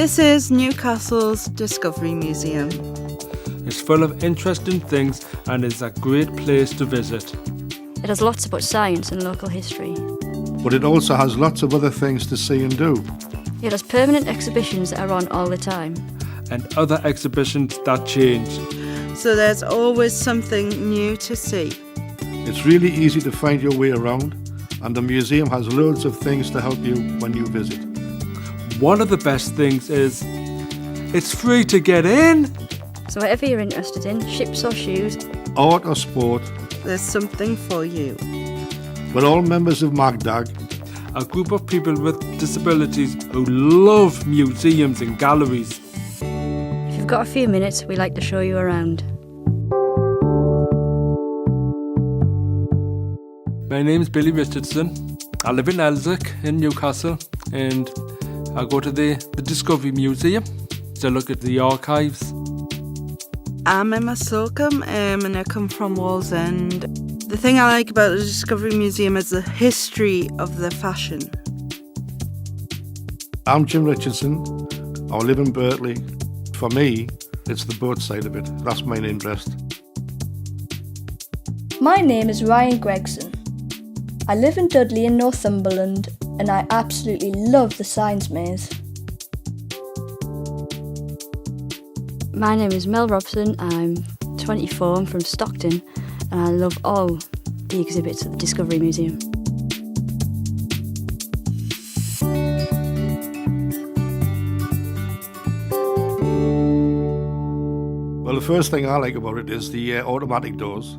This is Newcastle's Discovery Museum. It's full of interesting things and is a great place to visit. It has lots about science and local history. But it also has lots of other things to see and do. It has permanent exhibitions that are on all the time. And other exhibitions that change. So there's always something new to see. It's really easy to find your way around, and the museum has loads of things to help you when you visit. One of the best things is it's free to get in. So whatever you're interested in, ships or shoes, art or sport, there's something for you. We're all members of MAGDAG, a group of people with disabilities who love museums and galleries. If you've got a few minutes, we like to show you around. My name's Billy Richardson. I live in Elsick in Newcastle, and I go to the Discovery Museum to look at the archives. I'm Emma Slocum, and I come from Wallsend. The thing I like about the Discovery Museum is the history of the fashion. I'm Jim Richardson. I live in Berkeley. For me, it's the boat side of it. That's my interest. My name is Ryan Gregson. I live in Dudley in Northumberland, and I absolutely love the science maze. My name is Mel Robson. I'm 24. I'm from Stockton, and I love all the exhibits at the Discovery Museum. Well, the first thing I like about it is the automatic doors,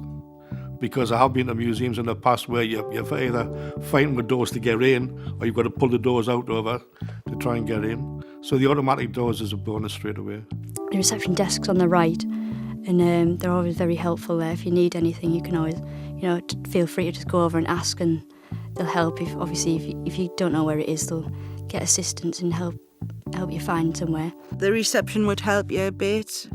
because I have been to museums in the past where you're either fighting with doors to get in, or you've got to pull the doors out over to try and get in. So the automatic doors is a bonus straight away. The reception desk's on the right, and they're always very helpful there. If you need anything, you can always, feel free to just go over and ask, and they'll help. If you don't know where it is, they'll get assistance and help you find somewhere. The reception would help you a bit.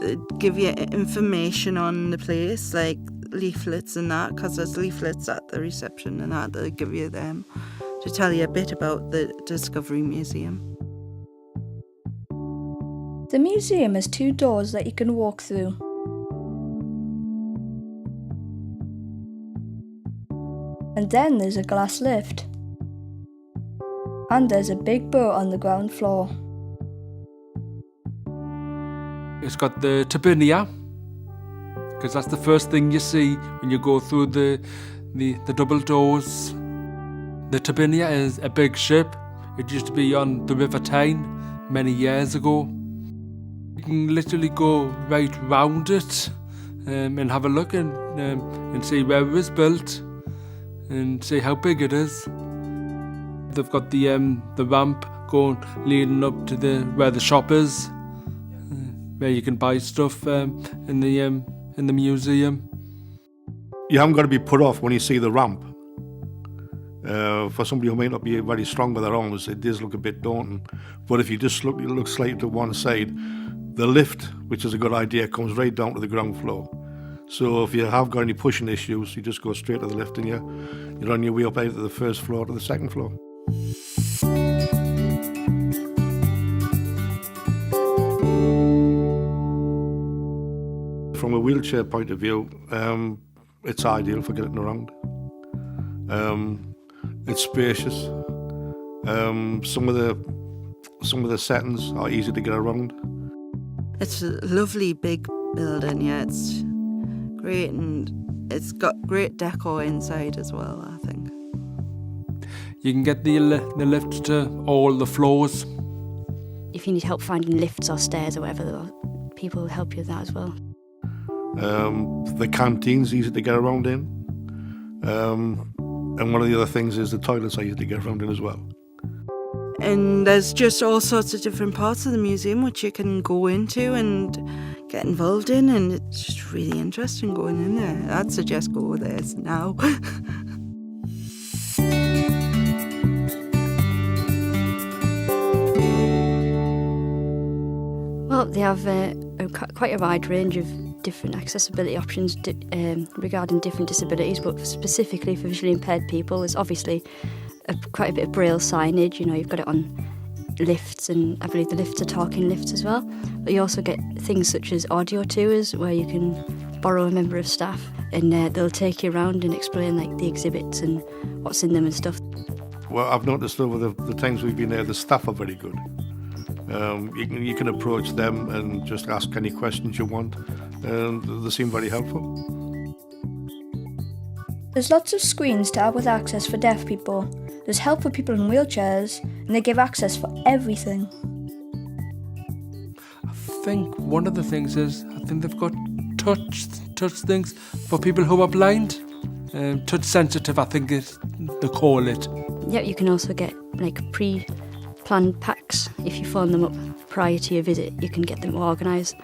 They'd give you information on the place, like leaflets and that, because there's leaflets at the reception and that they'll give you them to tell you a bit about the Discovery Museum. The museum has 2 doors that you can walk through. And then there's a glass lift. And there's a big boat on the ground floor. It's got the tabinia, because that's the first thing you see when you go through the double doors. The tabinia is a big ship. It used to be on the River Tyne many years ago. You can literally go right round it and have a look and see where it was built and see how big it is. They've got the ramp leading up to where the shop is, where you can buy stuff in the museum. You haven't got to be put off when you see the ramp. For somebody who may not be very strong with their arms, it does look a bit daunting. But if you just look slightly to one side, the lift, which is a good idea, comes right down to the ground floor. So if you have got any pushing issues, you just go straight to the lift and you're on your way up either to the first floor to the second floor. From a wheelchair point of view, it's ideal for getting around. It's spacious. Some of the settings are easy to get around. It's a lovely big building, yeah, it's great, and it's got great decor inside as well, I think. You can get the lift to all the floors. If you need help finding lifts or stairs or whatever, people will help you with that as well. The canteen's easy to get around in. And one of the other things is the toilets are easy to get around in as well. And there's just all sorts of different parts of the museum which you can go into and get involved in, and it's just really interesting going in there. I'd suggest go there now. Well, they have quite a wide range of different accessibility options regarding different disabilities, but specifically for visually impaired people, there's obviously quite a bit of braille signage. You've got it on lifts, and I believe the lifts are talking lifts as well. But you also get things such as audio tours, where you can borrow a member of staff and they'll take you around and explain like the exhibits and what's in them and stuff. Well, I've noticed over the times we've been there, the staff are very good. You can approach them and just ask any questions you want, and they seem very helpful. There's lots of screens to help with access for deaf people. There's help for people in wheelchairs, and they give access for everything. I think one of the things is, I think they've got touch things for people who are blind. Touch sensitive, I think they call it. Yeah, you can also get like pre-planned packs. If you phone them up prior to your visit, you can get them organised.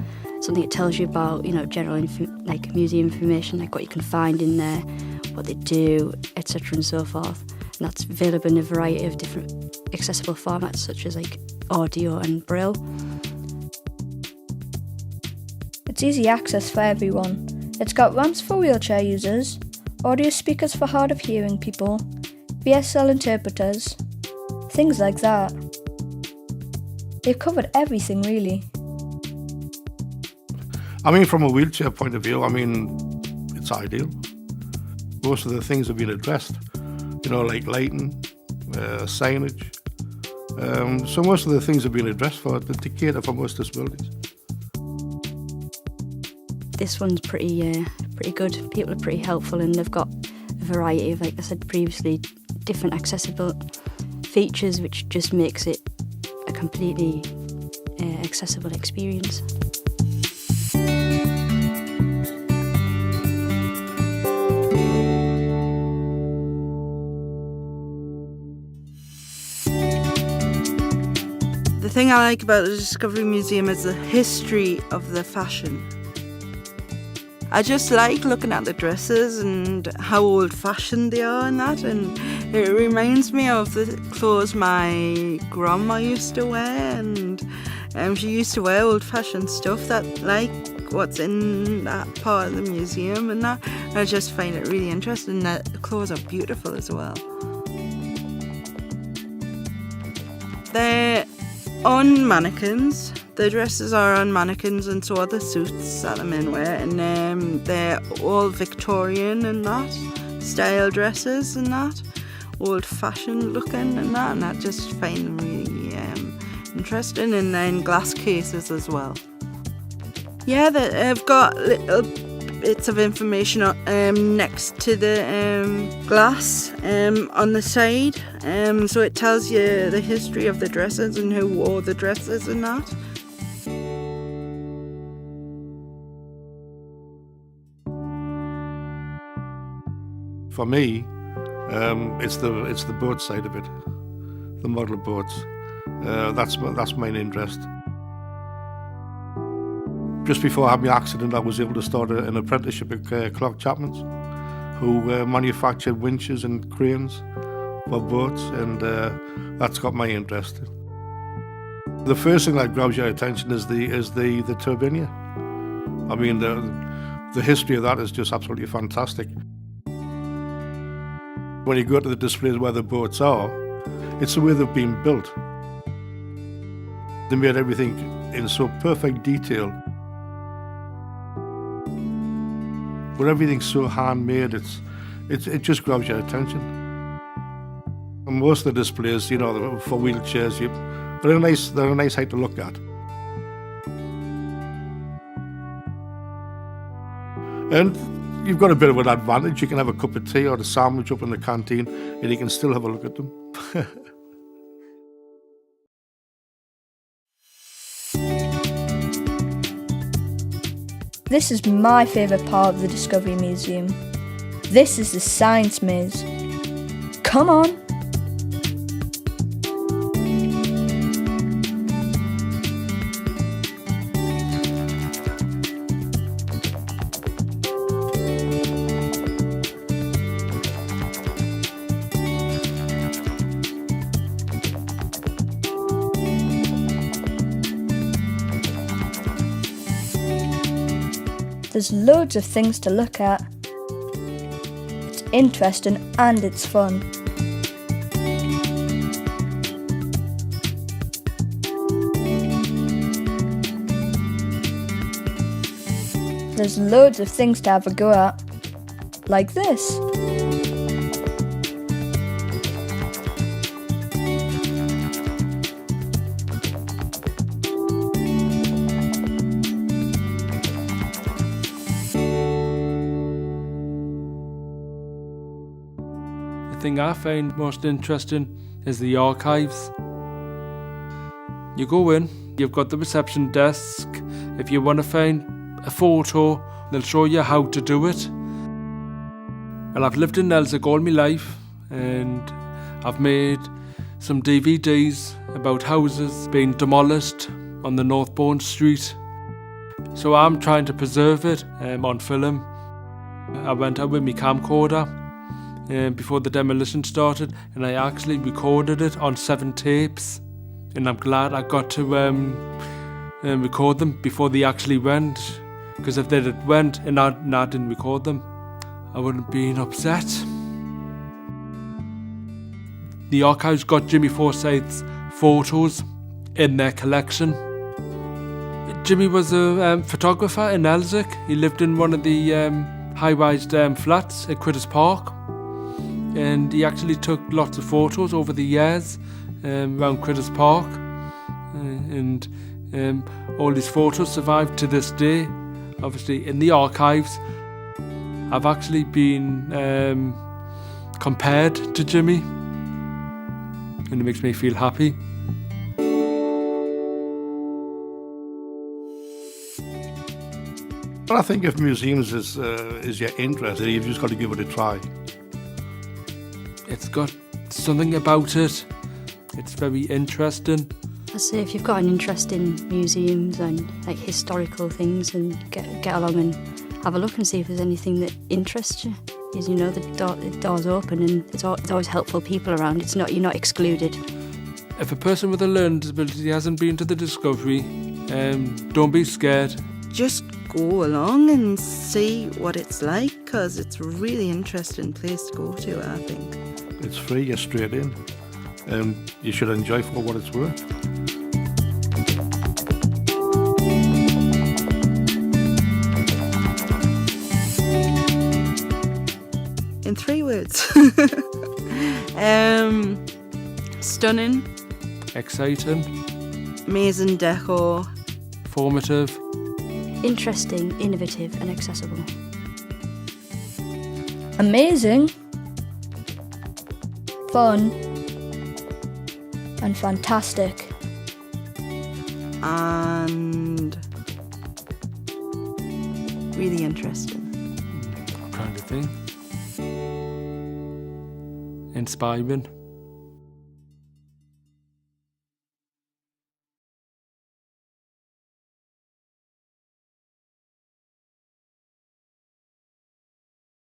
Something that tells you about, general like museum information, like what you can find in there, what they do, etc. and so forth. And that's available in a variety of different accessible formats, such as like audio and braille. It's easy access for everyone. It's got ramps for wheelchair users, audio speakers for hard of hearing people, BSL interpreters, things like that. They've covered everything really. I mean, from a wheelchair point of view, it's ideal. Most of the things have been addressed, like lighting, signage. So most of the things have been addressed to cater for most disabilities. This one's pretty good. People are pretty helpful, and they've got a variety of, like I said previously, different accessible features, which just makes it a completely accessible experience. The thing I like about the Discovery Museum is the history of the fashion. I just like looking at the dresses and how old-fashioned they are and that, and it reminds me of the clothes my grandma used to wear, and she used to wear old-fashioned stuff that like what's in that part of the museum and that. And I just find it really interesting that the clothes are beautiful as well. They're on mannequins. The dresses are on mannequins, and so are the suits that the men wear, and they're all Victorian and that, style dresses and that, old-fashioned looking and that, and I just find them really interesting, and then glass cases as well. Yeah, they've got little bits of information next to the glass on the side, so it tells you the history of the dresses and who wore the dresses and that. For me, it's the boat side of it, the model boats. That's my interest. Just before I had my accident, I was able to start an apprenticeship at Clark Chapman's, who manufactured winches and cranes for boats, and that's got my interest. The first thing that grabs your attention is the turbinia. I mean, the history of that is just absolutely fantastic. When you go to the displays where the boats are, it's the way they've been built. They made everything in so perfect detail. But everything's so handmade, it just grabs your attention. And most of the displays, for wheelchairs, they're a nice sight to look at. And you've got a bit of an advantage. You can have a cup of tea or a sandwich up in the canteen, and you can still have a look at them. This is my favourite part of the Discovery Museum. This is the science maze. Come on! There's loads of things to look at. It's interesting and it's fun. There's loads of things to have a go at. Like this. The thing I find most interesting is the archives. You go in, you've got the reception desk. If you want to find a photo, they'll show you how to do it. Well, I've lived in Elsick all my life, and I've made some DVDs about houses being demolished on the Northbourne Street. So I'm trying to preserve it on film. I went out with my camcorder before the demolition started, and I actually recorded it on 7 tapes. And I'm glad I got to record them before they actually went, because if they had went and I didn't record them, I wouldn't have been upset. The archives got Jimmy Forsyth's photos in their collection. Jimmy was a photographer in Elsick. He lived in one of the high-rise flats at Critters Park, and he actually took lots of photos over the years around Critters Park, and all these photos survive to this day. Obviously in the archives, I've actually been compared to Jimmy, and it makes me feel happy. But I think if museums is your interest, you've just got to give it a try. It's got something about it. It's very interesting. I say if you've got an interest in museums and like historical things, and get along and have a look and see if there's anything that interests you. Because you know the door's open, and it's always helpful people around. You're not excluded. If a person with a learning disability hasn't been to the Discovery, don't be scared. Just go along and see what it's like, because it's a really interesting place to go to, I think. It's free, you're straight in. You should enjoy for what it's worth. In 3 words. Stunning, Exciting, amazing decor, formative, Interesting, innovative and accessible. Amazing. Fun. And fantastic. and really interesting. kind of thing. Inspiring.